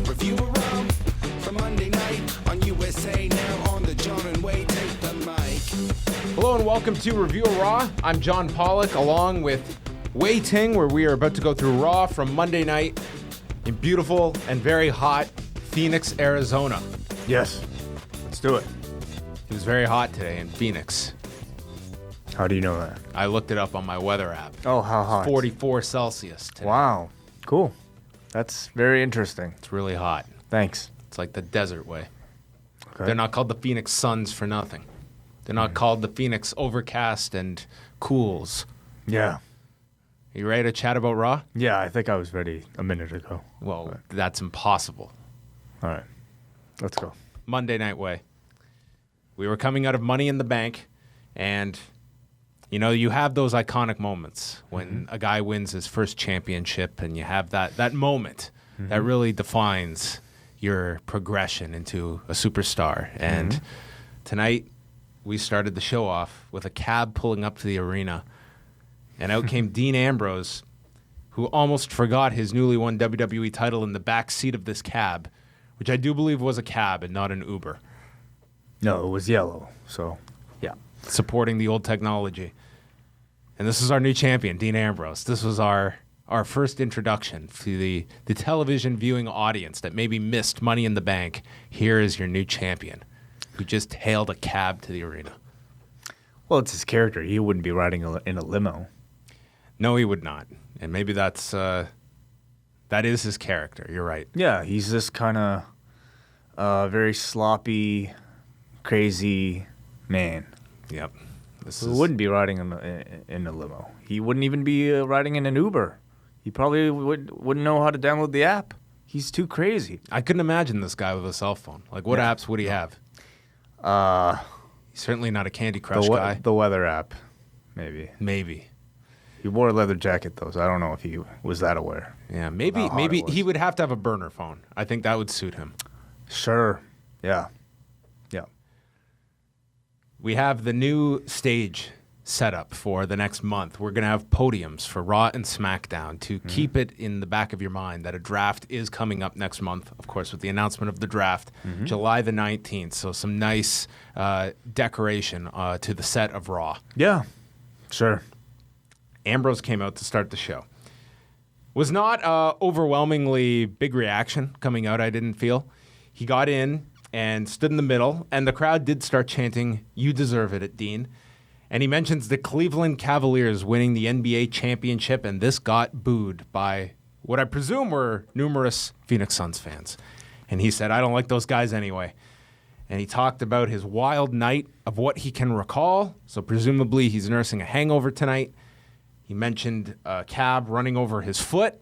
review of Raw from Monday night on USA Now on the John and Wade Take the Mic. Hello and welcome to Review of Raw. I'm John Pollock along with Wei Ting, where we are about to go through Raw from Monday night in beautiful and very hot Phoenix, Arizona. Yes, let's do it. It was very hot today in Phoenix. How do you know that? I looked it up on my weather app. Oh, how hot? 44 Celsius today. Wow, cool. That's very interesting. It's really hot. Thanks. It's like the desert way. Okay. They're not called the Phoenix Suns for nothing. They're not called the Phoenix Overcast and Cools. Yeah. You ready to chat about Raw? Yeah, I think I was ready a minute ago. Well, that's impossible. All right, let's go. Monday Night Way. We were coming out of Money in the Bank, and, you know, you have those iconic moments when a guy wins his first championship, and you have that moment that really defines your progression into a superstar. And tonight, we started the show off with a cab pulling up to the arena, and out came Dean Ambrose, who almost forgot his newly won WWE title in the back seat of this cab, which I do believe was a cab and not an Uber. No, it was yellow, so yeah. Supporting the old technology. And this is our new champion, Dean Ambrose. This was our first introduction to the television viewing audience that maybe missed Money in the Bank. Here is your new champion, who just hailed a cab to the arena. Well, it's his character. He wouldn't be riding in a limo. No, he would not. And maybe that is his character. You're right. Yeah, he's this kind of very sloppy, crazy man. Yep. Who wouldn't be riding in a limo. He wouldn't even be riding in an Uber. He probably wouldn't know how to download the app. He's too crazy. I couldn't imagine this guy with a cell phone. Like, what apps would he have? He's certainly not a Candy Crush guy. The weather app, maybe. Maybe. He wore a leather jacket, though, so I don't know if he was that aware. Yeah, maybe he would have to have a burner phone. I think that would suit him. Sure. Yeah. We have the new stage set up for the next month. We're going to have podiums for Raw and SmackDown to keep it in the back of your mind that a draft is coming up next month, of course, with the announcement of the draft, July the 19th. So some nice decoration to the set of Raw. Yeah. Sure. Ambrose came out to start the show. Was not overwhelmingly big reaction coming out, I didn't feel. He got in and stood in the middle, and the crowd did start chanting, "You deserve it," at Dean. And he mentions the Cleveland Cavaliers winning the NBA championship, and this got booed by what I presume were numerous Phoenix Suns fans. And he said, "I don't like those guys anyway." And he talked about his wild night of what he can recall, so presumably he's nursing a hangover tonight. He mentioned a cab running over his foot,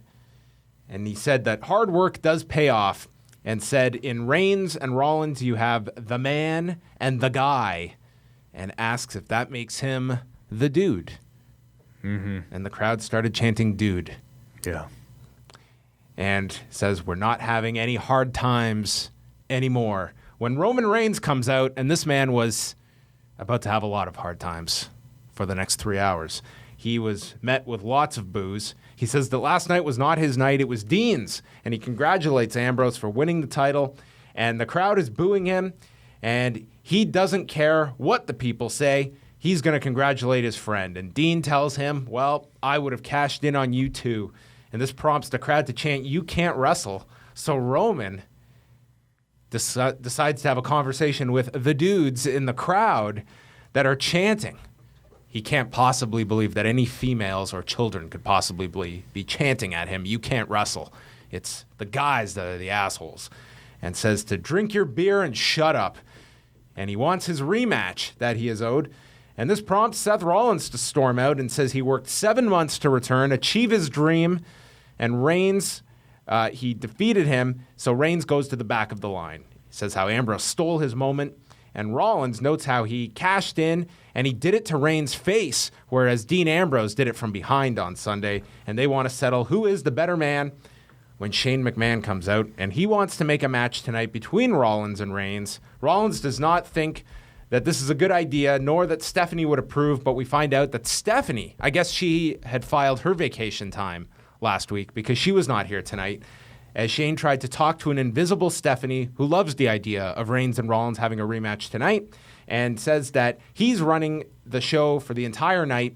and he said that hard work does pay off, and said, in Reigns and Rollins, you have the man and the guy, and asks if that makes him the dude. And the crowd started chanting dude. Yeah. And says, we're not having any hard times anymore. When Roman Reigns comes out, and this man was about to have a lot of hard times for the next 3 hours, he was met with lots of boos. He says that last night was not his night, it was Dean's. And he congratulates Ambrose for winning the title. And the crowd is booing him. And he doesn't care what the people say. He's going to congratulate his friend. And Dean tells him, well, I would have cashed in on you too. And this prompts the crowd to chant, you can't wrestle. So Roman decides to have a conversation with the dudes in the crowd that are chanting. He can't possibly believe that any females or children could possibly be chanting at him, you can't wrestle. It's the guys that are the assholes. And says to drink your beer and shut up. And he wants his rematch that he is owed. And this prompts Seth Rollins to storm out and says he worked 7 months to return, achieve his dream. And Reigns, he defeated him, so Reigns goes to the back of the line. He says how Ambrose stole his moment. And Rollins notes how he cashed in, and he did it to Reigns' face, whereas Dean Ambrose did it from behind on Sunday. And they want to settle who is the better man when Shane McMahon comes out. And he wants to make a match tonight between Rollins and Reigns. Rollins does not think that this is a good idea, nor that Stephanie would approve, but we find out that Stephanie, I guess she had filed her vacation time last week because she was not here tonight. as Shane tried to talk to an invisible Stephanie who loves the idea of Reigns and Rollins having a rematch tonight and says that he's running the show for the entire night.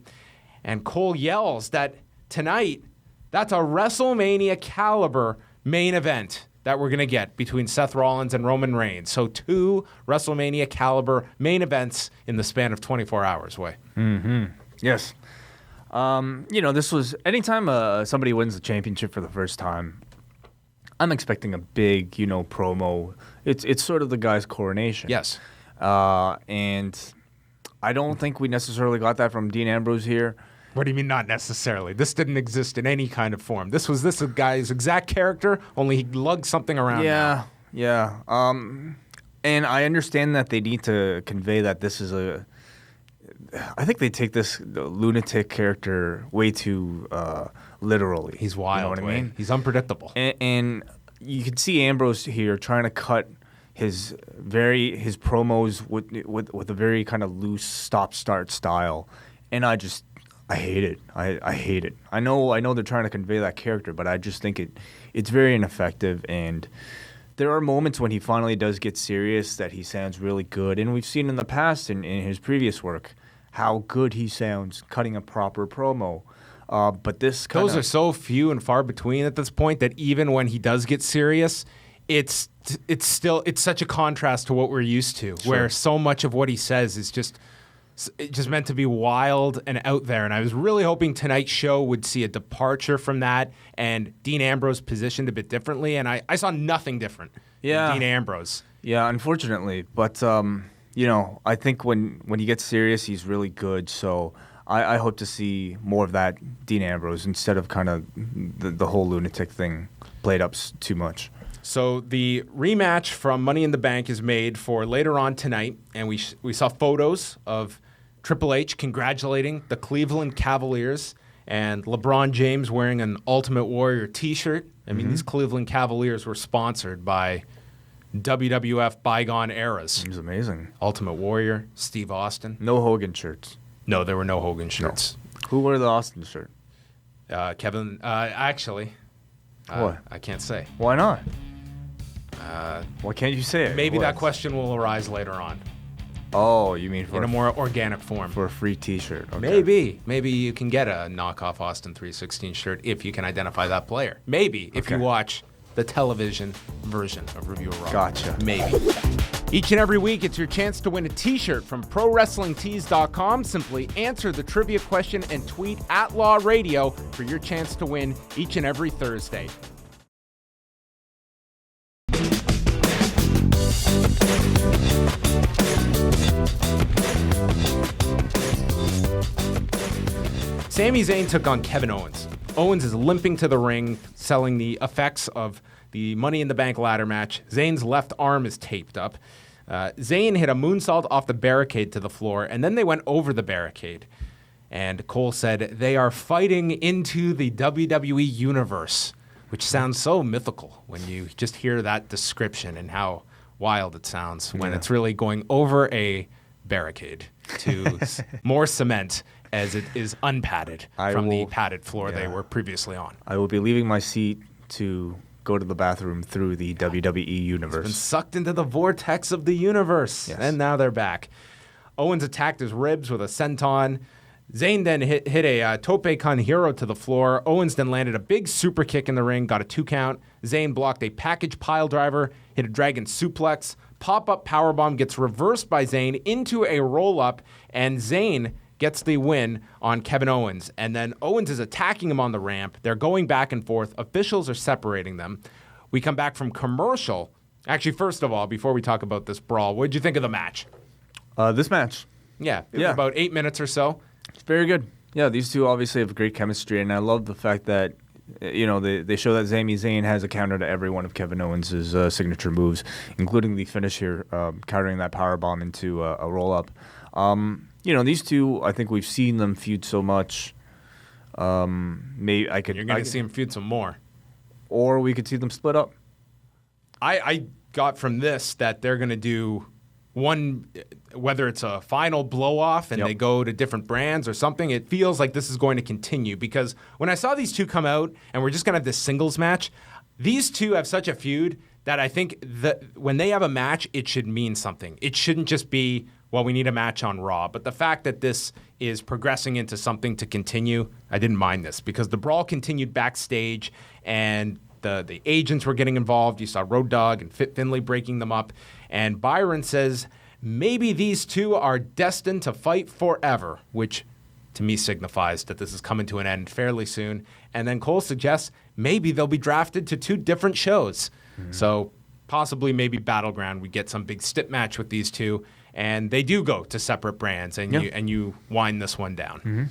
And Cole yells that tonight, that's a WrestleMania caliber main event that we're going to get between Seth Rollins and Roman Reigns. So 2 WrestleMania caliber main events in the span of 24 hours, Way. Mm-hmm. Yes. This was anytime somebody wins the championship for the first time, I'm expecting a big, promo. It's sort of the guy's coronation. Yes. And I don't think we necessarily got that from Dean Ambrose here. What do you mean not necessarily? This didn't exist in any kind of form. This guy's exact character, only he lugged something around. Yeah. And I understand that they need to convey that this is I think they take this lunatic character way too literally. He's wild. You know what I mean? He's unpredictable. And you can see Ambrose here trying to cut his promos with a very kind of loose stop-start style, and I hate it. I hate it. I know they're trying to convey that character, but I just think it's very ineffective. And there are moments when he finally does get serious that he sounds really good, and we've seen in the past in his previous work how good he sounds cutting a proper promo. But those are so few and far between at this point that even when he does get serious, it's such a contrast to what we're used to, where so much of what he says is just meant to be wild and out there. And I was really hoping tonight's show would see a departure from that and Dean Ambrose positioned a bit differently. And I saw nothing different in Dean Ambrose. Yeah, unfortunately. But, I think when he gets serious, he's really good. So I hope to see more of that Dean Ambrose instead of kind of the whole lunatic thing played up too much. So the rematch from Money in the Bank is made for later on tonight, and we saw photos of Triple H congratulating the Cleveland Cavaliers and LeBron James wearing an Ultimate Warrior t-shirt. I mean, these Cleveland Cavaliers were sponsored by WWF bygone eras. It was amazing. Ultimate Warrior, Steve Austin. No Hogan shirts. No, there were no Hogan shirts. No. Who wore the Austin shirt? Kevin, actually. What? I can't say. Why not? Why can't you say it? Maybe that question will arise later on. Oh, you mean in a more organic form. For a free t-shirt. Okay. Maybe you can get a knockoff Austin 316 shirt if you can identify that player. Maybe if you watch the television version of Review of Raw. Gotcha. Maybe. Each and every week, it's your chance to win a t-shirt from ProWrestlingTees.com. Simply answer the trivia question and tweet @LawRadio for your chance to win each and every Thursday. Sami Zayn took on Kevin Owens. Owens is limping to the ring, selling the effects of the Money in the Bank ladder match. Zayn's left arm is taped up. Zayn hit a moonsault off the barricade to the floor, and then they went over the barricade. And Cole said they are fighting into the WWE Universe, which sounds so mythical when you just hear that description and how wild it sounds when it's really going over a barricade to more cement as it is unpadded from the padded floor they were previously on. I will be leaving my seat to go to the bathroom through the WWE Universe. Been sucked into the vortex of the universe, and now they're back. Owens attacked his ribs with a senton. Zayn then hit a tope con hero to the floor. Owens then landed a big super kick in the ring, got a 2 count. Zayn blocked a package pile driver, hit a dragon suplex. Pop-up powerbomb gets reversed by Zayn into a roll-up, and Zayn gets the win on Kevin Owens. And then Owens is attacking him on the ramp. They're going back and forth. Officials are separating them. We come back from commercial. Actually, first of all, before we talk about this brawl, what did you think of the match? This match? Yeah, it was about 8 minutes or so. It's very good. Yeah, these two obviously have great chemistry, and I love the fact that they show that Sami Zayn has a counter to every one of Kevin Owens' signature moves, including the finish here, countering that powerbomb into a roll-up. These two, I think we've seen them feud so much. You're going to see them feud some more. Or we could see them split up. I got from this that they're going to do one, whether it's a final blow-off and they go to different brands or something, it feels like this is going to continue. Because when I saw these two come out and we're just going to have this singles match, these two have such a feud that I think that when they have a match, it should mean something. It shouldn't just be, well, we need a match on Raw. But the fact that this is progressing into something to continue, I didn't mind this because the brawl continued backstage and the agents were getting involved. You saw Road Dogg and Fit Finlay breaking them up. And Byron says, maybe these two are destined to fight forever, which to me signifies that this is coming to an end fairly soon. And then Cole suggests maybe they'll be drafted to 2 different shows. So possibly maybe Battleground, we get some big stip match with these two. And they do go to separate brands, and you wind this one down.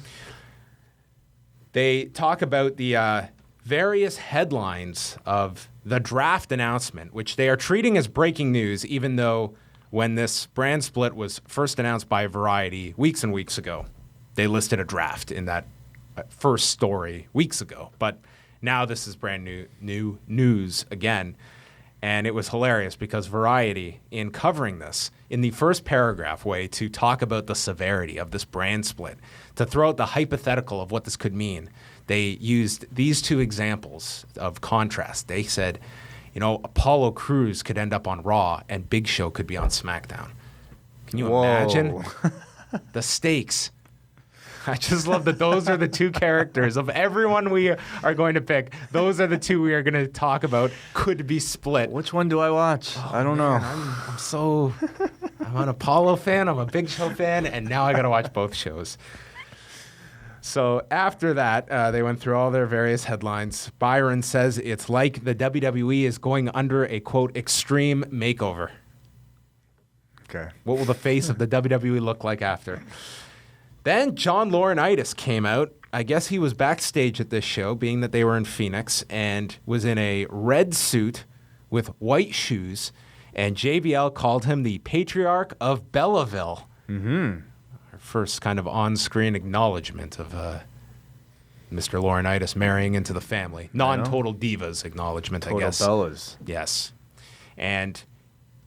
They talk about the various headlines of the draft announcement, which they are treating as breaking news, even though when this brand split was first announced by Variety weeks and weeks ago, they listed a draft in that first story weeks ago. But now this is brand new news again. And it was hilarious because Variety, in covering this, in the first paragraph way to talk about the severity of this brand split, to throw out the hypothetical of what this could mean, they used these 2 examples of contrast. They said, Apollo Crews could end up on Raw and Big Show could be on SmackDown. Can you imagine the stakes? I just love that those are the 2 characters of everyone we are going to pick. Those are the 2 we are going to talk about could be split. Which one do I watch? I don't know. I'm an Apollo fan, I'm a Big Show fan, and now I got to watch both shows. So after that, they went through all their various headlines. Byron says it's like the WWE is going under a, quote, extreme makeover. Okay. What will the face of the WWE look like after? Then John Laurinaitis came out. I guess he was backstage at this show, being that they were in Phoenix, and was in a red suit with white shoes. And JBL called him the Patriarch of Belleville. Our first kind of on-screen acknowledgement of Mr. Laurinaitis marrying into the family. Non-total divas acknowledgement, I guess. Total Bellas. Yes. And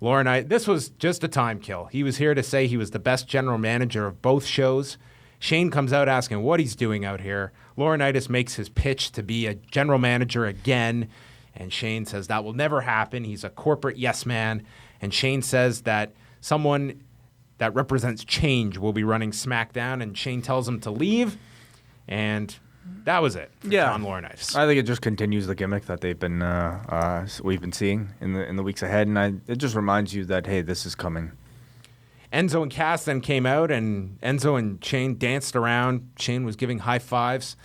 Laurinaitis, this was just a time kill. He was here to say he was the best general manager of both shows. Shane comes out asking what he's doing out here. Laurinaitis makes his pitch to be a general manager again, and Shane says that will never happen. He's a corporate yes man, and Shane says that someone that represents change will be running SmackDown, and Shane tells him to leave, and that was it for John Laurinaitis. I think it just continues the gimmick that we've been seeing in the weeks ahead, and it just reminds you that, hey, this is coming. Enzo and Cass then came out, and Enzo and Shane danced around. Shane was giving high fives,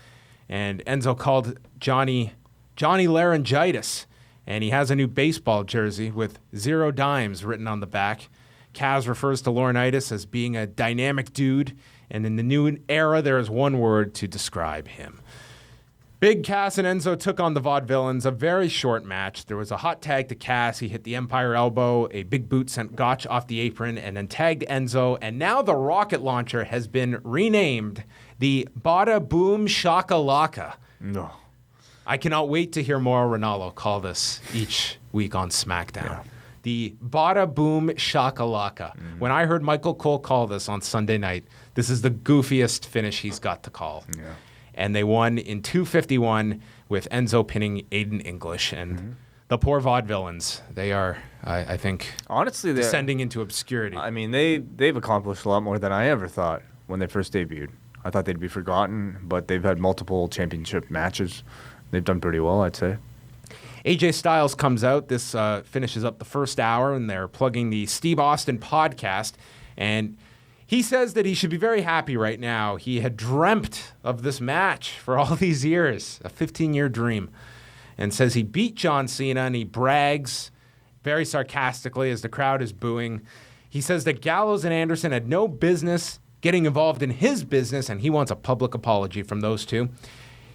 and Enzo called Johnny Laryngitis, and he has a new baseball jersey with 0 dimes written on the back. Cass refers to Laurinaitis as being a dynamic dude, and in the new era, there is one word to describe him. Big Cass and Enzo took on the Vaudevillains, a very short match. There was a hot tag to Cass. He hit the Empire Elbow. A big boot sent Gotch off the apron and then tagged Enzo. And now the rocket launcher has been renamed the Bada Boom Shakalaka. No. I cannot wait to hear Mauro Ranallo call this each week on SmackDown. Yeah. The Bada Boom Shakalaka. When I heard Michael Cole call this on Sunday night, this is the goofiest finish he's got to call. Yeah. And they won in 251 with Enzo pinning Aiden English. And the poor Vaudevillains, they are, I think, honestly, descending into obscurity. I mean, they've accomplished a lot more than I ever thought when they first debuted. I thought they'd be forgotten, but they've had multiple championship matches. They've done pretty well, I'd say. AJ Styles comes out. This finishes up the first hour, and they're plugging the Steve Austin podcast. And he says that he should be very happy right now. He had dreamt of this match for all these years, a 15-year dream, and says he beat John Cena, and he brags very sarcastically as the crowd is booing. He says that Gallows and Anderson had no business getting involved in his business, and he wants a public apology from those two.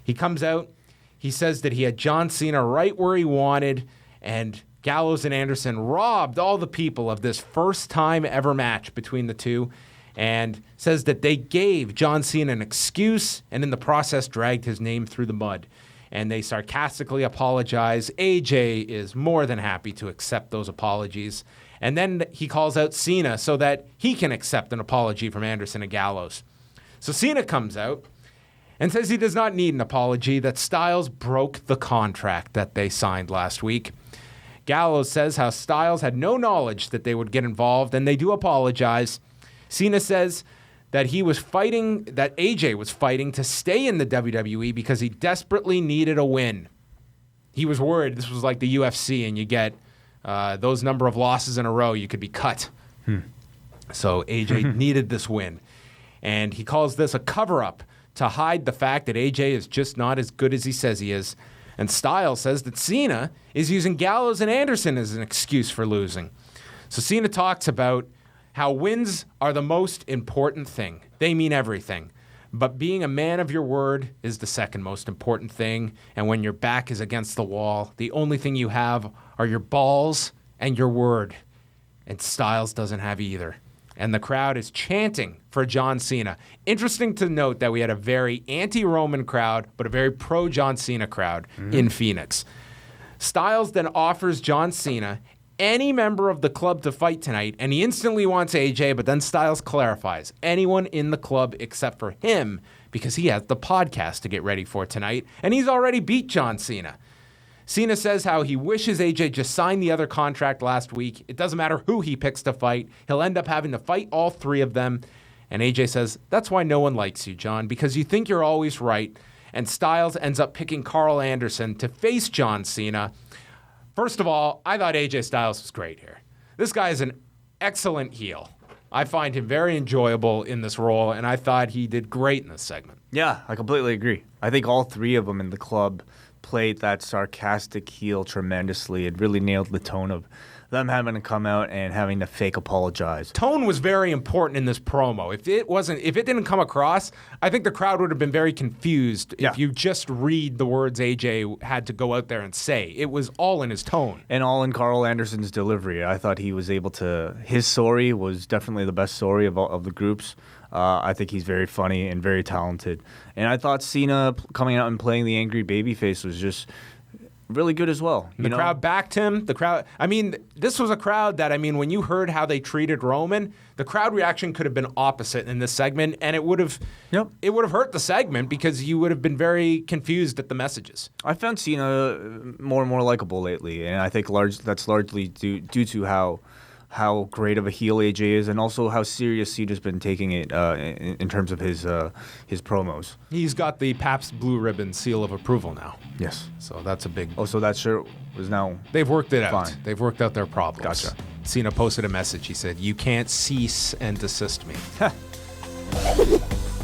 He comes out. He says that he had John Cena right where he wanted, and Gallows and Anderson robbed all the people of this first-time ever match between the two, and says that they gave John Cena an excuse and in the process dragged his name through the mud. And they sarcastically apologize. AJ is more than happy to accept those apologies. And then he calls out Cena so that he can accept an apology from Anderson and Gallows. So Cena comes out, and says he does not need an apology, that Styles broke the contract that they signed last week. Gallows says how Styles had no knowledge that they would get involved, and they do apologize. Cena says that that AJ was fighting to stay in the WWE because he desperately needed a win. He was worried this was like the UFC, and you get those number of losses in a row, you could be cut. So AJ needed this win. And he calls this a cover-up to hide the fact that AJ is just not as good as he says he is. And Styles says that Cena is using Gallows and Anderson as an excuse for losing. So Cena talks about how wins are the most important thing. They mean everything. But being a man of your word is the second most important thing. And when your back is against the wall, the only thing you have are your balls and your word. And Styles doesn't have either. And the crowd is chanting for John Cena. Interesting to note that we had a very anti-Roman crowd, but a very pro-John Cena crowd in Phoenix. Styles then offers John Cena any member of the club to fight tonight, and he instantly wants AJ, but then Styles clarifies, anyone in the club except for him, because he has the podcast to get ready for tonight, and he's already beat John Cena. Cena says how he wishes AJ just signed the other contract last week. It doesn't matter who he picks to fight. He'll end up having to fight all three of them. And AJ says, that's why no one likes you, John, because you think you're always right. And Styles ends up picking Karl Anderson to face John Cena. First of all, I thought AJ Styles was great here. This guy is an excellent heel. I find him very enjoyable in this role, and I thought he did great in this segment. Yeah, I completely agree. I think all three of them in the club played that sarcastic heel tremendously. It really nailed the tone of them having to come out and having to fake apologize. Tone was very important in this promo. If it didn't come across, I think the crowd would have been very confused if you just read the words AJ had to go out there and say. It was all in his tone. And all in Karl Anderson's delivery. I thought he was able to, his story was definitely the best story of the groups. I think he's very funny and very talented. And I thought Cena coming out and playing the angry babyface was just really good as well. The crowd backed him. This was a crowd that, when you heard how they treated Roman, the crowd reaction could have been opposite in this segment, and it would have hurt the segment because you would have been very confused at the messages. I found Cena more and more likable lately, and I think that's largely due to how great of a heel AJ is, and also how serious Cena's been taking it in terms of his promos. He's got the Pabst Blue Ribbon seal of approval now. Yes. So that's a big... Oh, so that shirt was now... They've worked it out. Fine. They've worked out their problems. Gotcha. Cena posted a message. He said, "You can't cease and desist me."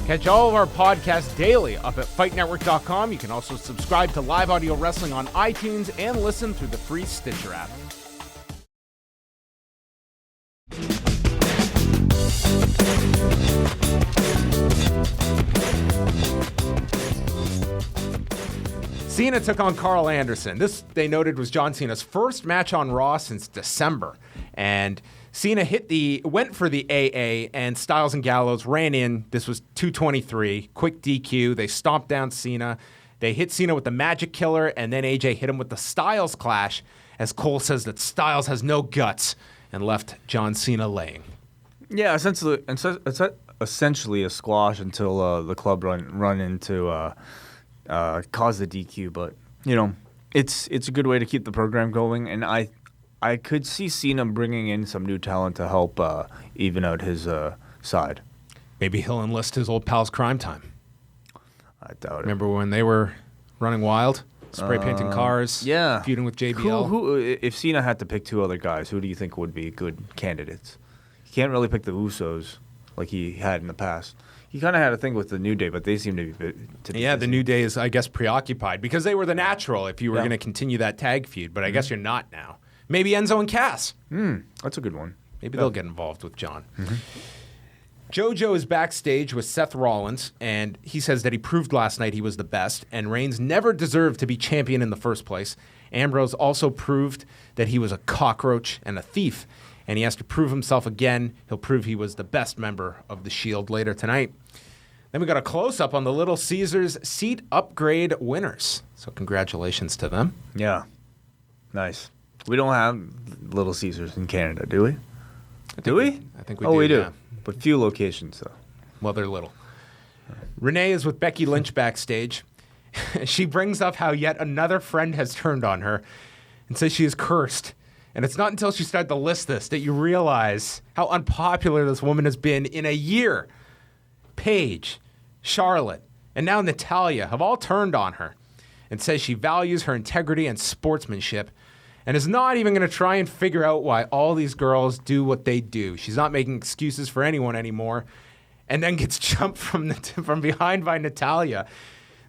Catch all of our podcasts daily up at FightNetwork.com. You can also subscribe to Live Audio Wrestling on iTunes and listen through the free Stitcher app. Cena took on Karl Anderson. This, they noted, was John Cena's first match on Raw since December. And Cena went for the AA, and Styles and Gallows ran in. This was 2:23, quick DQ. They stomped down Cena. They hit Cena with the Magic Killer, and then AJ hit him with the Styles Clash, as Cole says that Styles has no guts, and left John Cena laying. Yeah, essentially a squash until the club run into cause the DQ. But it's a good way to keep the program going, and I could see Cena bringing in some new talent to help even out his side. Maybe he'll enlist his old pals Crime Time. I doubt it. Remember when they were running wild? Spray painting cars, feuding with JBL. Who, if Cena had to pick two other guys, who do you think would be good candidates? He can't really pick the Usos like he had in the past. He kind of had a thing with the New Day, but they seem to be busy. The New Day is, I guess, preoccupied because they were the natural if you were going to continue that tag feud, but I guess you're not now. Maybe Enzo and Cass. That's a good one. Maybe they'll get involved with John. JoJo is backstage with Seth Rollins, and he says that he proved last night he was the best, and Reigns never deserved to be champion in the first place. Ambrose also proved that he was a cockroach and a thief, and he has to prove himself again. He'll prove he was the best member of the Shield later tonight. Then we got a close-up on the Little Caesars seat upgrade winners. So congratulations to them. Yeah. Nice. We don't have Little Caesars in Canada, do we? I think we do. We do. Yeah. But few locations, though. Well, they're little. Renee is with Becky Lynch backstage. She brings up how yet another friend has turned on her and says she is cursed. And it's not until she started to list this that you realize how unpopular this woman has been in a year. Paige, Charlotte, and now Natalya have all turned on her and says she values her integrity and sportsmanship and is not even going to try and figure out why all these girls do what they do. She's not making excuses for anyone anymore, and then gets jumped from behind by Natalya.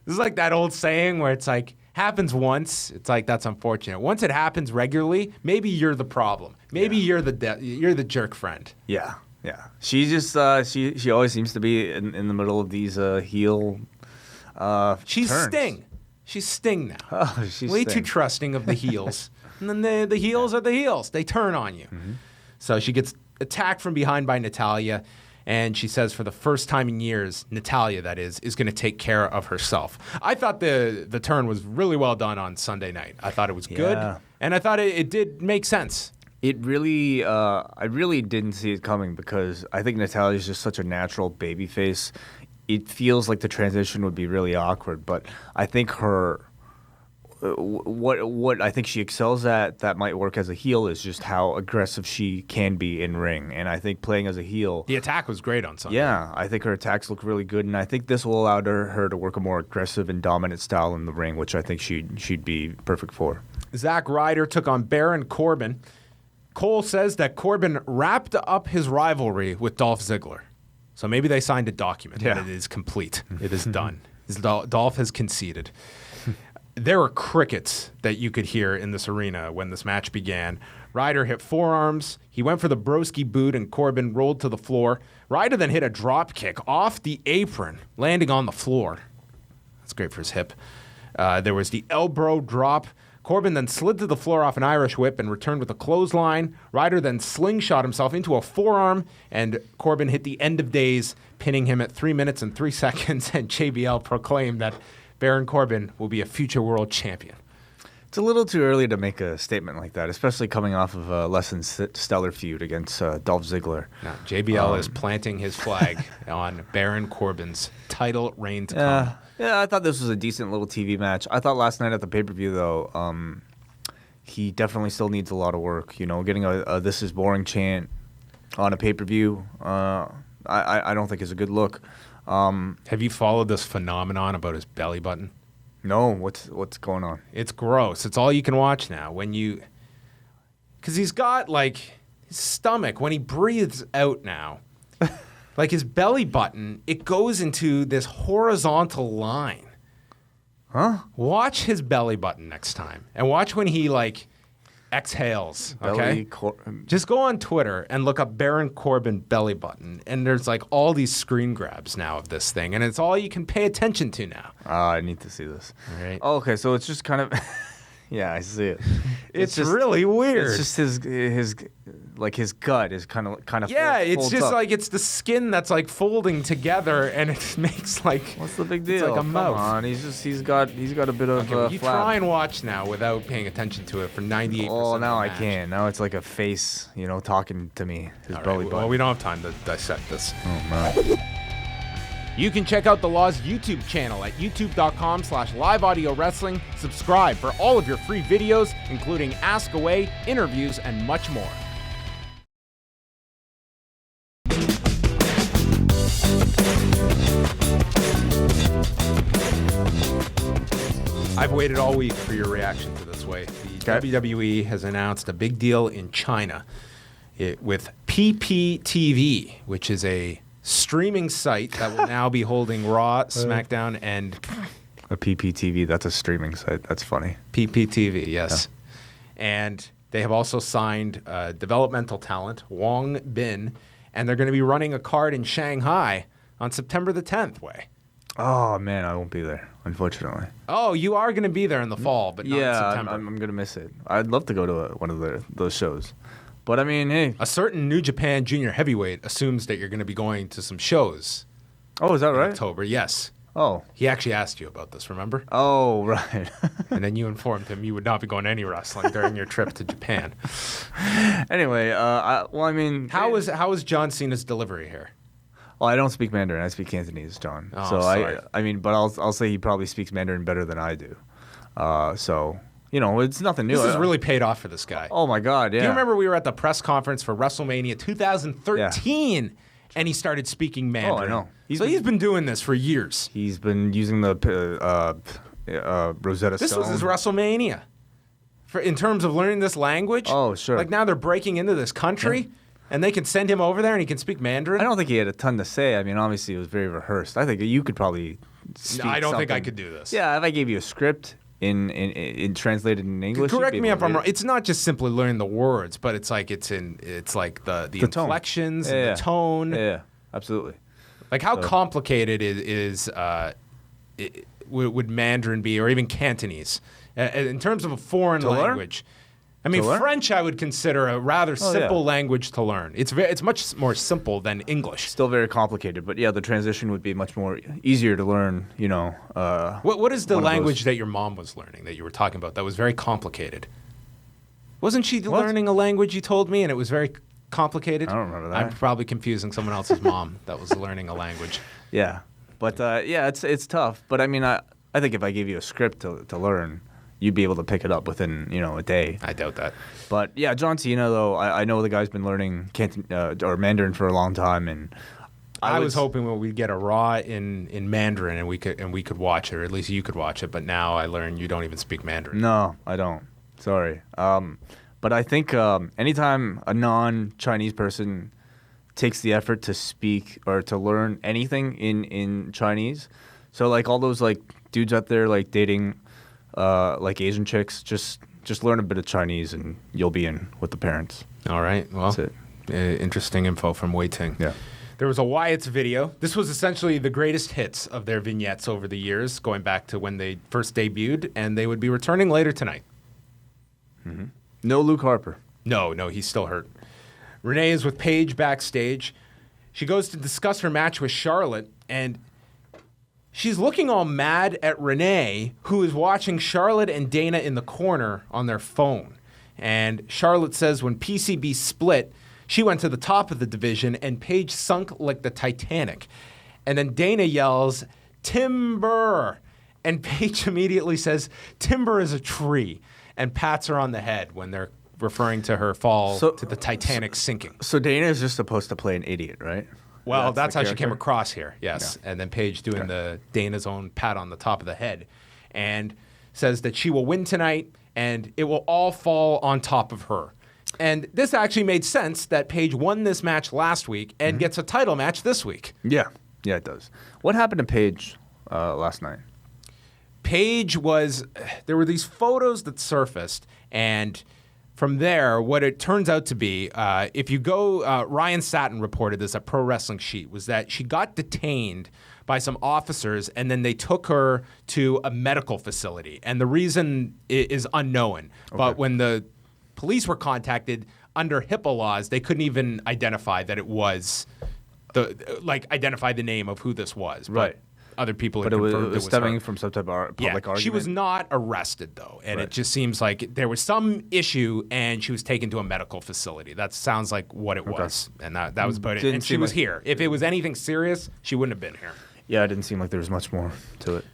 This is like that old saying where it's like, happens once, it's like, that's unfortunate. Once it happens regularly, maybe you're the problem. Maybe you're the jerk friend. Yeah. She just she always seems to be in the middle of these heel. She's turns. Sting. She's Sting now. Oh, she's way Sting. too trusting of the heels. And then the heels are the heels. They turn on you. Mm-hmm. So she gets attacked from behind by Natalya. And she says for the first time in years, Natalya, that is going to take care of herself. I thought the turn was really well done on Sunday night. I thought it was good. And I thought it did make sense. It really, I really didn't see it coming because I think Natalya is just such a natural babyface. It feels like the transition would be really awkward, but I think her, what I think she excels at that might work as a heel is just how aggressive she can be in ring. And I think playing as a heel, the attack was great on Sunday. Yeah, I think her attacks look really good, and I think this will allow her to work a more aggressive and dominant style in the ring, which I think she'd be perfect for. Zack Ryder took on Baron Corbin. Cole says that Corbin wrapped up his rivalry with Dolph Ziggler. So maybe they signed a document that it is complete. It is done. Dolph has conceded. There were crickets that you could hear in this arena when this match began. Ryder hit forearms. He went for the broski boot, and Corbin rolled to the floor. Ryder then hit a drop kick off the apron, landing on the floor. That's great for his hip. There was the elbow drop. Corbin then slid to the floor off an Irish whip and returned with a clothesline. Ryder then slingshot himself into a forearm, and Corbin hit the end of days, pinning him at 3 minutes and 3 seconds, and JBL proclaimed that Baron Corbin will be a future world champion. It's a little too early to make a statement like that, especially coming off of a less than stellar feud against Dolph Ziggler. No, JBL is planting his flag on Baron Corbin's title reign to come. Yeah, I thought this was a decent little TV match. I thought last night at the pay-per-view, though, he definitely still needs a lot of work. You know, getting a "This is boring" chant on a pay-per-view, I don't think is a good look. Have you followed this phenomenon about his belly button? No, what's going on? It's gross. It's all you can watch now. Because he's got, like, his stomach, when he breathes out now, like his belly button, it goes into this horizontal line. Huh? Watch his belly button next time. And watch when he, like, exhales, okay? Just go on Twitter and look up Baron Corbin belly button, and there's like all these screen grabs now of this thing, and it's all you can pay attention to now. I need to see this. All right. Oh, okay, so it's just kind of yeah, I see it. It's just really weird. It's just his gut is kind of yeah, it's just up. like it's the skin that's like folding together, and it makes like what's the big deal? It's like a mouth. Come on, he's got a bit of okay, you flab. try and watch now without paying attention to it for 98%. Oh, now of I the match. can. Now it's like a face, talking to me. His All belly right, button. well, we don't have time to dissect this. Oh man. You can check out The Law's YouTube channel at youtube.com/liveaudiowrestling. Subscribe for all of your free videos, including Ask Away, interviews, and much more. I've waited all week for your reaction to this way. The WWE has announced a big deal in China with PPTV, which is a streaming site that will now be holding Raw, SmackDown, and A PPTV, that's a streaming site. That's funny. PPTV, yes. Yeah. And they have also signed developmental talent, Wong Bin, and they're going to be running a card in Shanghai on September the 10th, Way. Oh, man, I won't be there, unfortunately. Oh, you are going to be there in the fall, but not in September. I'm going to miss it. I'd love to go to one of those shows. But, I mean, hey. A certain New Japan junior heavyweight assumes that you're going to be going to some shows. Oh, is that right? In October, yes. Oh. He actually asked you about this, remember? Oh, right. And then you informed him you would not be going to any wrestling during your trip to Japan. Anyway, I mean... How was John Cena's delivery here? Well, I don't speak Mandarin. I speak Cantonese, John. Oh, so sorry. I mean, but I'll say he probably speaks Mandarin better than I do. So it's nothing new. This has really paid off for this guy. Oh my God, yeah. Do you remember we were at the press conference for WrestleMania 2013, and he started speaking Mandarin? Oh, I know. He's been doing this for years. He's been using the Rosetta Stone. This was his WrestleMania. In terms of learning this language. Oh, sure. Like now they're breaking into this country, and they can send him over there, and he can speak Mandarin. I don't think he had a ton to say. I mean, obviously it was very rehearsed. I think you could probably speak No, I don't think I something. could do this. Yeah, if I gave you a script in translated in English. Correct you'd be me able if to I'm read wrong. it. It's not just simply learning the words, but it's like the tone. inflections Yeah, and yeah. the tone. Yeah, absolutely. Like how complicated would Mandarin be, or even Cantonese, in terms of a foreign To learn? language? I mean, To learn? French I would consider a rather simple yeah. language to learn. It's much more simple than English. Still very complicated, but yeah, the transition would be much more easier to learn. What is the one of language those- that your mom was learning that you were talking about that was very complicated? Wasn't she What? learning a language you told me, and it was very complicated? I don't remember that. I'm probably confusing someone else's mom that was learning a language. Yeah, but yeah, it's tough. But I mean, I think if I gave you a script to learn, you'd be able to pick it up within a day. I doubt that. But yeah, John Cena though, I know the guy's been learning or Mandarin for a long time, and I was hoping we'd get a Raw in Mandarin and we could watch it, or at least you could watch it. But now I learned you don't even speak Mandarin. No, I don't. Sorry. But I think anytime a non-Chinese person takes the effort to speak or to learn anything in Chinese, so like all those like dudes out there like dating like Asian chicks, just learn a bit of Chinese and you'll be in with the parents. All right. Well, That's interesting info from Wei Ting. Yeah. There was a Wyatt's video. This was essentially the greatest hits of their vignettes over the years, going back to when they first debuted, and they would be returning later tonight. No Luke Harper. No, he's still hurt. Renee is with Paige backstage. She goes to discuss her match with Charlotte, and she's looking all mad at Renee, who is watching Charlotte and Dana in the corner on their phone. And Charlotte says when PCB split, she went to the top of the division, and Paige sunk like the Titanic. And then Dana yells, "Timber!" And Paige immediately says, "Timber is a tree," and pats her on the head when they're referring to her fall to the Titanic sinking. So Dana is just supposed to play an idiot, right? Well, that's the how she came character? across here, yes. Yeah. And then Paige doing the Dana's own pat on the top of the head, and says that she will win tonight, and it will all fall on top of her. And this actually made sense that Paige won this match last week and gets a title match this week. Yeah, it does. What happened to Paige last night? Paige there were these photos that surfaced, and from there, what it turns out to be, if you go, Ryan Satin reported this at Pro Wrestling Sheet, was that she got detained by some officers, and then they took her to a medical facility. And the reason is unknown. Okay. But when the police were contacted under HIPAA laws, they couldn't even identify that it was identify the name of who this was. Right. But other people had But it confirmed was her. stemming from some type of public argument? She was not arrested, though, and Right. it just seems like there was some issue, and she was taken to a medical facility. That sounds like what it was, and that was about it. Didn't And she seem was like- here. If it was anything serious, she wouldn't have been here. Yeah, it didn't seem like there was much more to it.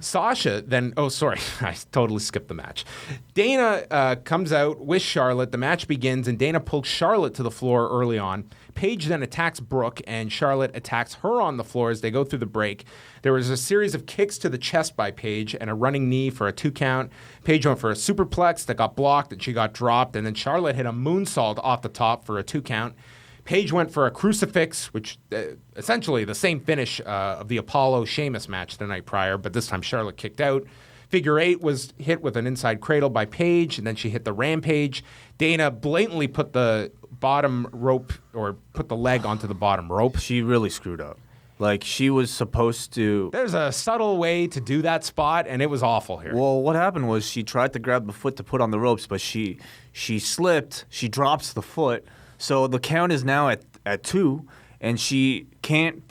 Sasha then, I totally skipped the match. Dana comes out with Charlotte. The match begins, and Dana pulls Charlotte to the floor early on. Paige then attacks Brooke, and Charlotte attacks her on the floor as they go through the break. There was a series of kicks to the chest by Paige and a running knee for a 2 count. Paige went for a superplex that got blocked, and she got dropped, and then Charlotte hit a moonsault off the top for a 2 count. Paige went for a crucifix, which essentially the same finish of the Apollo Sheamus match the night prior, but this time Charlotte kicked out. Figure 8 was hit with an inside cradle by Paige, and then she hit the Rampage. Dana blatantly put the bottom rope, or put the leg onto the bottom rope. She really screwed up. Like, she was supposed to... There's a subtle way to do that spot, and it was awful here. Well, what happened was she tried to grab the foot to put on the ropes, but she slipped. She drops the foot. So the count is now at 2, and she can't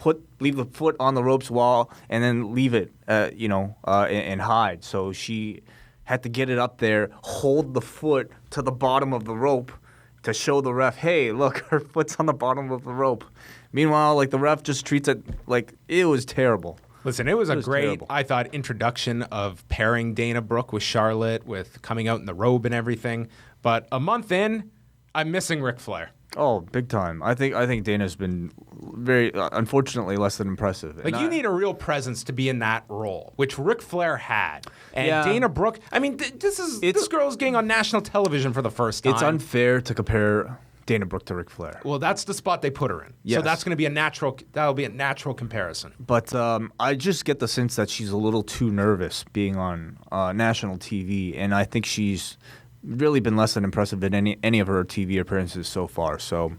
leave the foot on the ropes and then leave it, and hide. So she had to get it up there, hold the foot to the bottom of the rope to show the ref, hey, look, her foot's on the bottom of the rope. Meanwhile, like the ref just treats it like it was terrible. Listen, it was a great, terrible. I thought, introduction of pairing Dana Brooke with Charlotte, with coming out in the robe and everything. But a month in, I'm missing Ric Flair. Oh, big time. I think Dana's been very, unfortunately, less than impressive. Like, you need a real presence to be in that role, which Ric Flair had. And Yeah. Dana Brooke, I mean, this girl's getting on national television for the first time. It's unfair to compare Dana Brooke to Ric Flair. Well, that's the spot they put her in. So Yes. that's going to be that'll be a natural comparison. But I just get the sense that she's a little too nervous being on national TV, and I think she's really been less than impressive in any of her TV appearances so far. So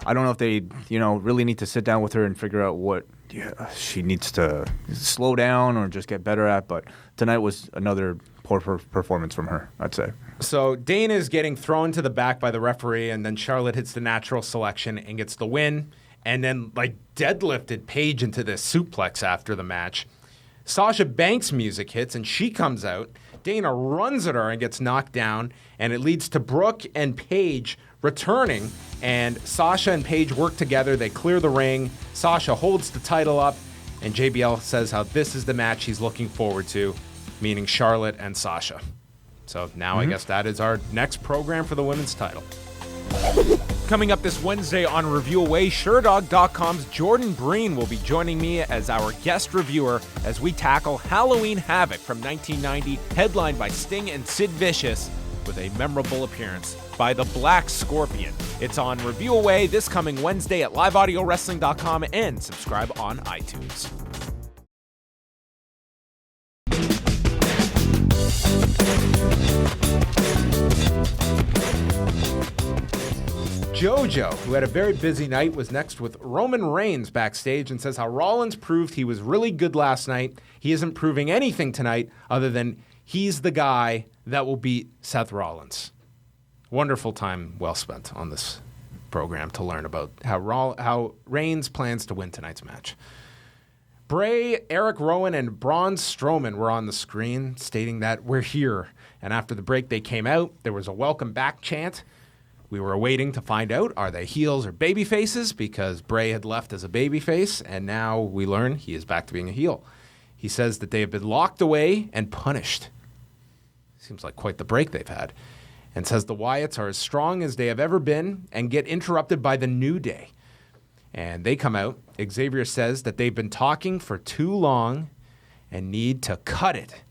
I don't know if they, really need to sit down with her and figure out what she needs to slow down or just get better at. But tonight was another poor performance from her, I'd say. So Dana is getting thrown to the back by the referee, and then Charlotte hits the natural selection and gets the win, and then deadlifted Paige into this suplex after the match. Sasha Banks' music hits, and she comes out. Dana runs at her and gets knocked down, and it leads to Brooke and Paige returning, and Sasha and Paige work together. They clear the ring. Sasha holds the title up, and JBL says how this is the match he's looking forward to, meaning Charlotte and Sasha. So now I guess that is our next program for the women's title. Coming up this Wednesday on Review Away, SureDog.com's Jordan Breen will be joining me as our guest reviewer as we tackle Halloween Havoc from 1990, headlined by Sting and Sid Vicious, with a memorable appearance by the Black Scorpion. It's on Review Away this coming Wednesday at liveaudiowrestling.com and subscribe on iTunes. JoJo, who had a very busy night, was next with Roman Reigns backstage and says how Rollins proved he was really good last night. He isn't proving anything tonight other than he's the guy that will beat Seth Rollins. Wonderful time well spent on this program to learn about how Reigns plans to win tonight's match. Bray, Eric Rowan, and Braun Strowman were on the screen stating that we're here. And after the break, they came out. There was a welcome back chant. We were waiting to find out, are they heels or baby faces? Because Bray had left as a baby face, and now we learn he is back to being a heel. He says that they have been locked away and punished. Seems like quite the break they've had. And says the Wyatts are as strong as they have ever been and get interrupted by the New Day. And they come out. Xavier says that they've been talking for too long and need to cut it.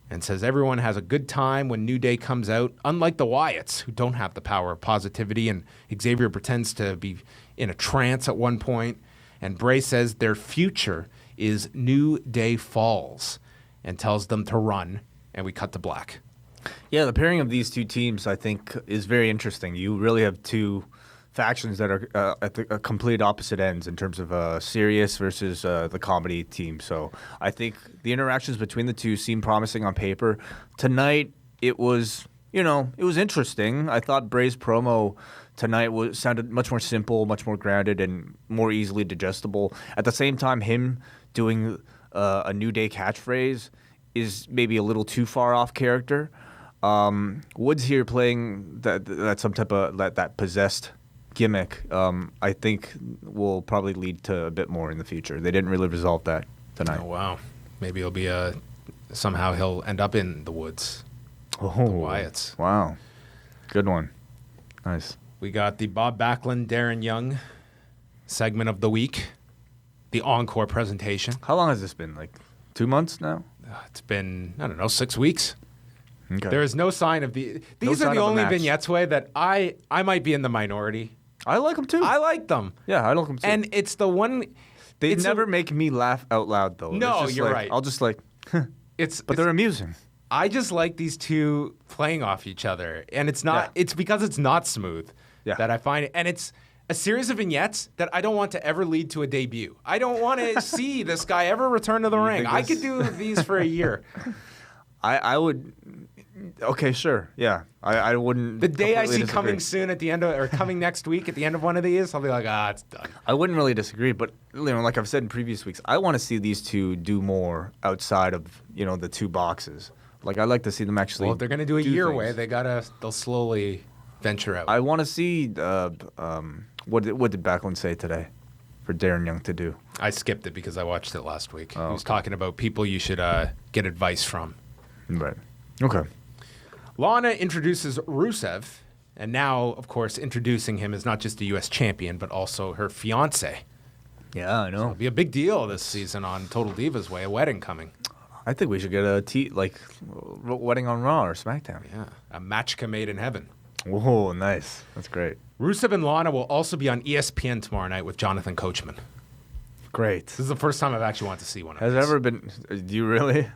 And says everyone has a good time when New Day comes out, unlike the Wyatts, who don't have the power of positivity. And Xavier pretends to be in a trance at one point. And Bray says their future is New Day Falls and tells them to run. And we cut to black. Yeah, the pairing of these two teams, I think, is very interesting. You really have two factions that are at the complete opposite ends in terms of serious versus the comedy team. So I think the interactions between the two seem promising on paper. Tonight, it was interesting. I thought Bray's promo tonight sounded much more simple, much more grounded, and more easily digestible. At the same time, him doing a New Day catchphrase is maybe a little too far off character. Woods here playing that some type of that possessed gimmick, I think will probably lead to a bit more in the future. They didn't really resolve that tonight. Oh, wow. Maybe it'll be somehow he'll end up in the woods. Oh, the Wyatts. Wow. Good one. Nice. We got the Bob Backlund, Darren Young segment of the week, the encore presentation. How long has this been? Like 2 months now? It's been, 6 weeks. Okay. There is no sign of these are the only vignettes way that I might be in the minority. I like them too. I like them. Yeah, I like them too. And it's the one. They never make me laugh out loud though. No, you're right. I'll just but they're they're amusing. I just like these two playing off each other, and it's not. Yeah. It's because it's not smooth that I find it, and it's a series of vignettes that I don't want to ever lead to a debut. I don't want to see this guy ever return to the ring. I could do these for a year. I would. Okay, sure. Yeah, I wouldn't. The day I see disagree. coming soon at the end of, or coming next week at the end of one of these, I'll be like, it's done. I wouldn't really disagree, but like I've said in previous weeks, I want to see these two do more outside of the two boxes. Like I like to see them actually. Well, if they're gonna do a year things. way, they'll slowly venture out. I want to see what did Backlund say today? Darren Young to do. I skipped it because I watched it last week. Oh, He was okay. talking about people you should get advice from. Right. Okay. Lana introduces Rusev, and now, of course, introducing him as not just a U.S. champion, but also her fiance. Yeah, I know. It'll be a big deal this season on Total Divas Way, a wedding coming. I think we should get a wedding on Raw or SmackDown. Yeah, a matchka made in heaven. Whoa, nice. That's great. Rusev and Lana will also be on ESPN tomorrow night with Jonathan Coachman. Great. This is the first time I've actually wanted to see one of Has these. there ever been? Do you really?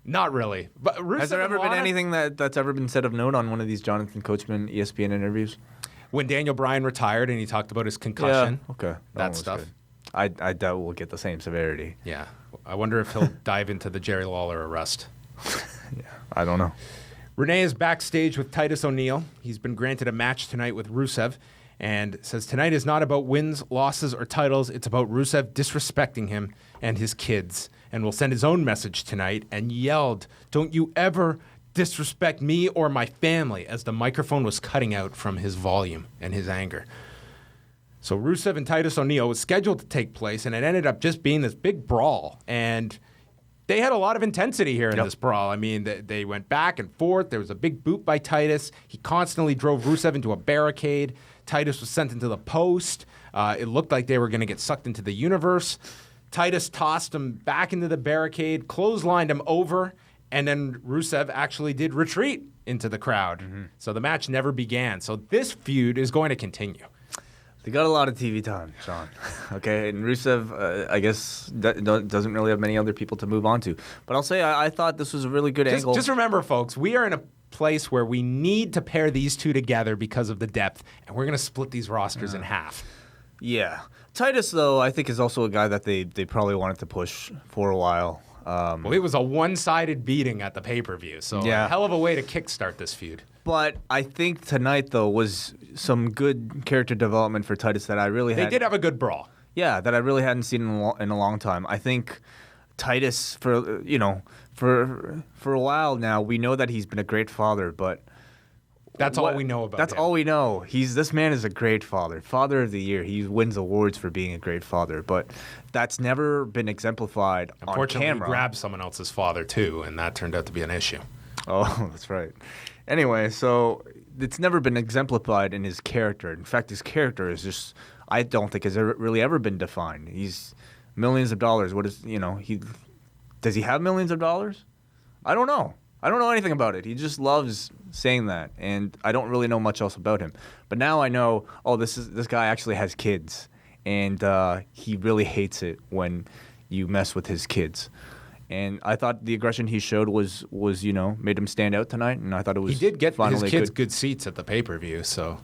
Not really. But Rusev Has there and ever been Lana- anything that's ever been said of note on one of these Jonathan Coachman ESPN interviews? When Daniel Bryan retired and he talked about his concussion. Yeah. Okay. That one was stuff. good. I doubt we'll get the same severity. Yeah. I wonder if he'll dive into the Jerry Lawler arrest. I don't know. Renee is backstage with Titus O'Neil. He's been granted a match tonight with Rusev and says tonight is not about wins, losses, or titles. It's about Rusev disrespecting him and his kids, and will send his own message tonight, and yelled, "Don't you ever disrespect me or my family," as the microphone was cutting out from his volume and his anger. So Rusev and Titus O'Neil was scheduled to take place, and it ended up just being this big brawl. And they had a lot of intensity here in this brawl. I mean, they went back and forth. There was a big boot by Titus. He constantly drove Rusev into a barricade. Titus was sent into the post. It looked like they were going to get sucked into the universe. Titus tossed him back into the barricade, clotheslined him over, and then Rusev actually did retreat into the crowd. So the match never began. So this feud is going to continue. They got a lot of TV time, Sean. Okay, and Rusev, I guess, doesn't really have many other people to move on to. But I'll say I thought this was a really good angle. Just remember, folks, we are in a place where we need to pair these two together because of the depth, and we're going to split these rosters in half. Yeah. Titus, though, I think is also a guy that they probably wanted to push for a while. Well, it was a one-sided beating at the pay-per-view, so Yeah. a hell of a way to kickstart this feud. But I think tonight, though, was some good character development for Titus that I really They did have a good brawl. Yeah, that I really hadn't seen in a long time. I think Titus, for a while now, we know that he's been a great father, but That's all we know about That's him. all we know. This man is a great father. Father of the Year. He wins awards for being a great father, but that's never been exemplified on Unfortunately, camera. he grabbed someone else's father, too, and that turned out to be an issue. Oh, that's right. Anyway, so it's never been exemplified in his character. In fact, his character is just, I don't think has really ever been defined. He's millions of dollars. Does he have millions of dollars? I don't know. I don't know anything about it. He just loves saying that, and I don't really know much else about him. But now I know, this guy actually has kids, and he really hates it when you mess with his kids. And I thought the aggression he showed was made him stand out tonight, and I thought it was He did get his finally kids good seats at the pay-per-view, so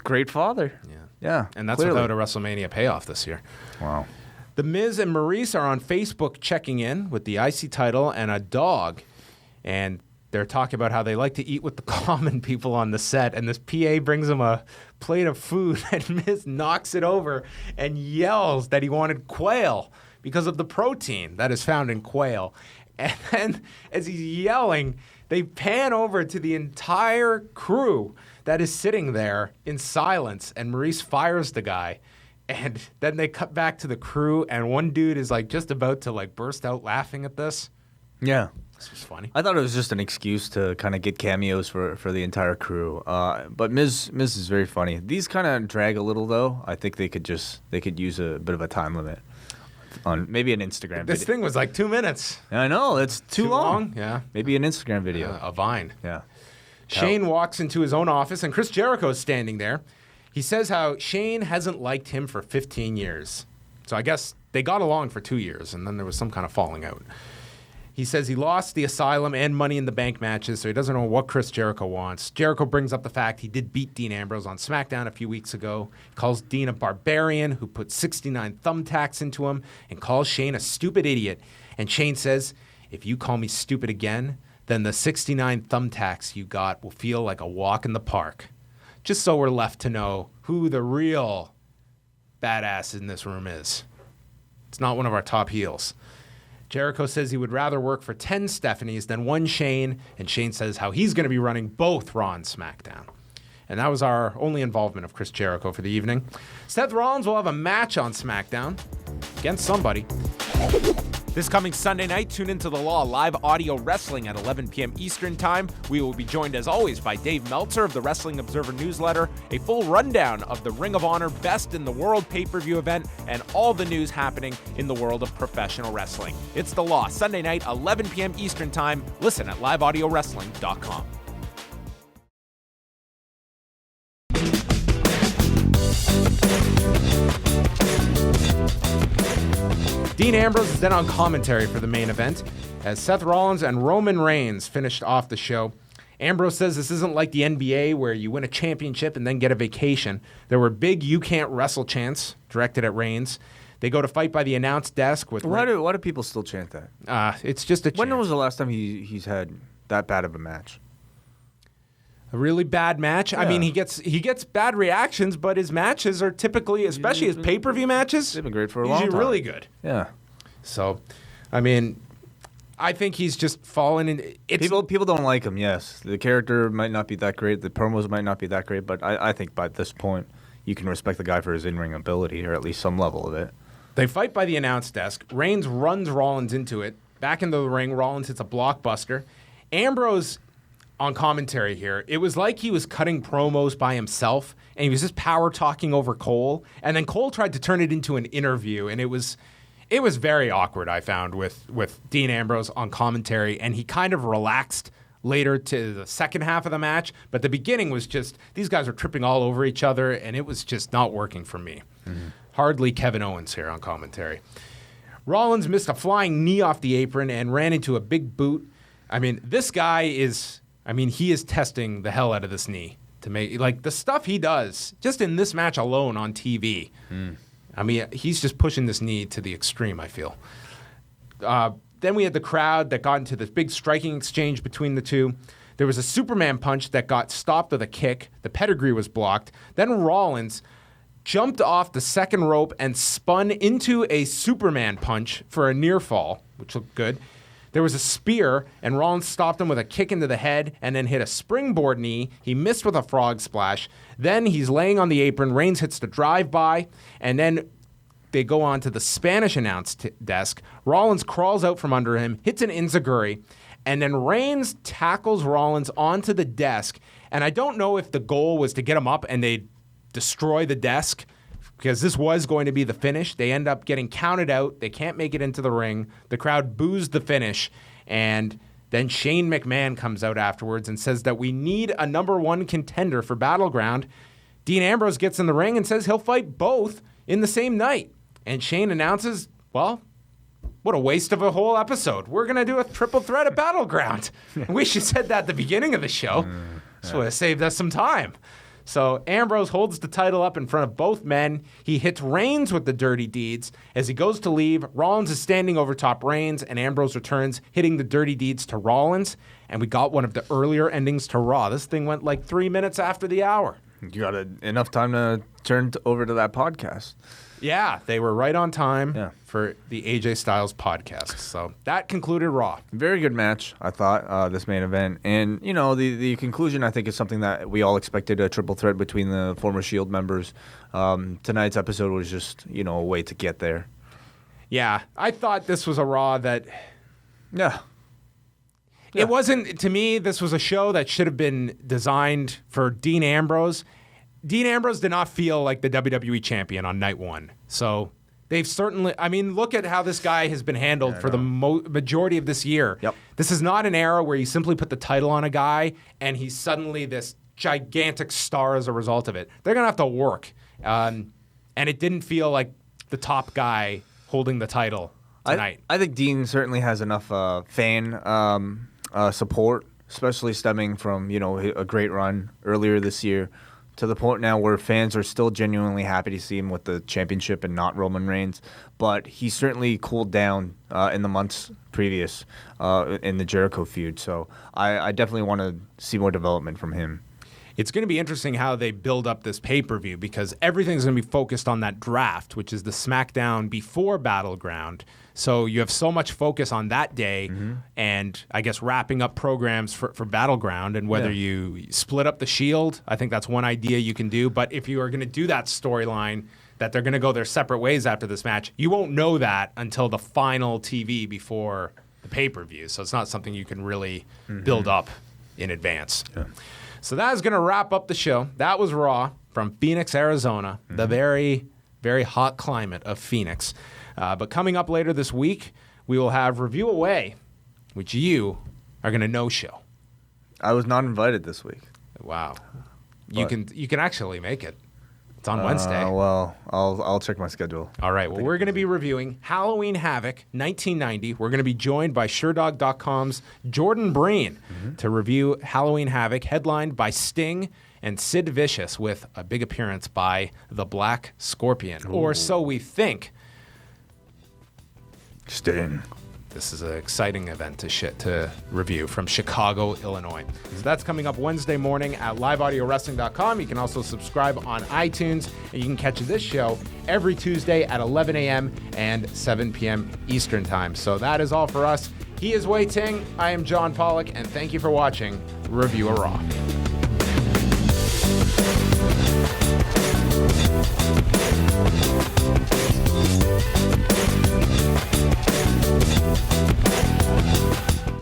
great father. Yeah, and that's clearly. without a WrestleMania payoff this year. Wow. The Miz and Maurice are on Facebook checking in with the IC title and a dog, and they're talking about how they like to eat with the common people on the set, and this PA brings them a plate of food, and Miz knocks it over and yells that he wanted quail because of the protein that is found in quail. And then as he's yelling, they pan over to the entire crew that is sitting there in silence, and Maurice fires the guy. And then they cut back to the crew, and one dude is just about to burst out laughing at this. Yeah. This was funny. I thought it was just an excuse to kind of get cameos for the entire crew. But Miz is very funny. These kind of drag a little, though. I think they could use a bit of a time limit on maybe an Instagram This video. thing was 2 minutes. I know, it's too long. Yeah. Maybe an Instagram video. A Vine. Yeah. Shane walks into his own office, and Chris Jericho is standing there. He says how Shane hasn't liked him for 15 years. So I guess they got along for 2 years, and then there was some kind of falling out. He says he lost the Asylum and Money in the Bank matches, so he doesn't know what Chris Jericho wants. Jericho brings up the fact he did beat Dean Ambrose on SmackDown a few weeks ago, calls Dean a barbarian who put 69 thumbtacks into him, and calls Shane a stupid idiot. And Shane says, if you call me stupid again, then the 69 thumbtacks you got will feel like a walk in the park. Just so we're left to know who the real badass in this room is. It's not one of our top heels. Jericho says he would rather work for 10 Stephanies than one Shane, and Shane says how he's going to be running both Raw and SmackDown. And that was our only involvement of Chris Jericho for the evening. Seth Rollins will have a match on SmackDown against somebody. This coming Sunday night, tune into The Law live audio wrestling at 11 p.m. Eastern Time. We will be joined, as always, by Dave Meltzer of the Wrestling Observer newsletter, a full rundown of the Ring of Honor Best in the World pay-per-view event, and all the news happening in the world of professional wrestling. It's The Law, Sunday night, 11 p.m. Eastern Time. Listen at liveaudiowrestling.com. Dean Ambrose is then on commentary for the main event as Seth Rollins and Roman Reigns finished off the show. Ambrose says this isn't like the NBA where you win a championship and then get a vacation. There were big "you can't wrestle" chants directed at Reigns. They go to fight by the announce desk with... Why do people still chant that? It's just a chant. When was the last time he's had that bad of a match? A really bad match. Yeah. I mean, he gets bad reactions, but his matches are typically, especially his pay-per-view matches, they've been great for a long time. Usually really good. Yeah. So, I mean, I think he's just fallen in. People don't like him. Yes, the character might not be that great. The promos might not be that great, but I think by this point, you can respect the guy for his in-ring ability, or at least some level of it. They fight by the announce desk. Reigns runs Rollins into it. Back into the ring, Rollins hits a blockbuster. Ambrose, on commentary here, it was like he was cutting promos by himself, and he was just power talking over Cole. And then Cole tried to turn it into an interview, and it was very awkward, I found, with Dean Ambrose on commentary. And he kind of relaxed later to the second half of the match, but the beginning was just, these guys were tripping all over each other, and it was just not working for me. Mm-hmm. Hardly Kevin Owens here on commentary. Rollins missed a flying knee off the apron and ran into a big boot. I mean, this guy is... he is testing the hell out of this knee to make, like, the stuff he does just in this match alone on TV. I mean, he's just pushing this knee to the extreme, I feel. Then we had the crowd that got into this big striking exchange between the two. There was a Superman punch that got stopped with a kick. The pedigree was blocked. Then Rollins jumped off the second rope and spun into a Superman punch for a near fall, which looked good. There was a spear, and Rollins stopped him with a kick into the head and then hit a springboard knee. He missed with a frog splash. Then he's laying on the apron. Reigns hits the drive-by, and then they go on to the Spanish announce desk. Rollins crawls out from under him, hits an enziguri, and then Reigns tackles Rollins onto the desk. And I don't know if the goal was to get him up and they destroy the desk, because this was going to be the finish. They end up getting counted out. They can't make it into the ring. The crowd boos the finish. And then Shane McMahon comes out afterwards and says that we need a number one contender for Battleground. Dean Ambrose gets in the ring and says he'll fight both in the same night. And Shane announces, well, what a waste of a whole episode. We're going to do a triple threat at Battleground. I wish you said that at the beginning of the show. This would have saved us some time. So Ambrose holds the title up in front of both men. He hits Reigns with the dirty deeds. As he goes to leave, Rollins is standing over top Reigns, and Ambrose returns, hitting the dirty deeds to Rollins. And we got one of the earlier endings to Raw. This thing went like 3 minutes after the hour. You got enough time to turn over to that podcast. Yeah, they were right on time for the AJ Styles podcast. So that concluded Raw. Very good match, I thought, this main event. And, you know, the conclusion, I think, is something that we all expected, a triple threat between the former Shield members. Tonight's episode was just, you know, a way to get there. Yeah, I thought this was a Raw that... Yeah. It wasn't, to me, this was a show that should have been designed for Dean Ambrose. Dean Ambrose did not feel like the WWE champion on night one. So they've certainly, I mean, look at how this guy has been handled for the majority of this year. Yep. This is not an era where you simply put the title on a guy and he's suddenly this gigantic star as a result of it. They're going to have to work. And it didn't feel like the top guy holding the title tonight. I think Dean certainly has enough fan support, especially stemming from, you know, a great run earlier this year, to the point now where fans are still genuinely happy to see him with the championship and not Roman Reigns. But he certainly cooled down in the months previous in the Jericho feud. So I definitely want to see more development from him. It's going to be interesting how they build up this pay-per-view because everything's going to be focused on that draft, which is the SmackDown before Battleground. So you have so much focus on that day and I guess wrapping up programs for Battleground and whether you split up the Shield. I think that's one idea you can do. But if you are going to do that storyline that they're going to go their separate ways after this match, you won't know that until the final TV before the pay-per-view. So it's not something you can really build up in advance. Yeah. So that is going to wrap up the show. That was Raw from Phoenix, Arizona, the very, very hot climate of Phoenix. But coming up later this week, we will have Review Away, which you are going to no-show. I was not invited this week. Wow. You can actually make it. It's on Wednesday. Well, I'll check my schedule. All right. Well, we're going to be reviewing Halloween Havoc 1990. We're going to be joined by SureDog.com's Jordan Breen to review Halloween Havoc, headlined by Sting and Sid Vicious, with a big appearance by the Black Scorpion, or so we think. Sting. This is an exciting event to review from Chicago, Illinois. So that's coming up Wednesday morning at liveaudiowrestling.com. You can also subscribe on iTunes, and you can catch this show every Tuesday at 11 a.m. and 7 p.m. Eastern Time. So that is all for us. He is Wei Ting. I am John Pollock, and thank you for watching Review a Raw.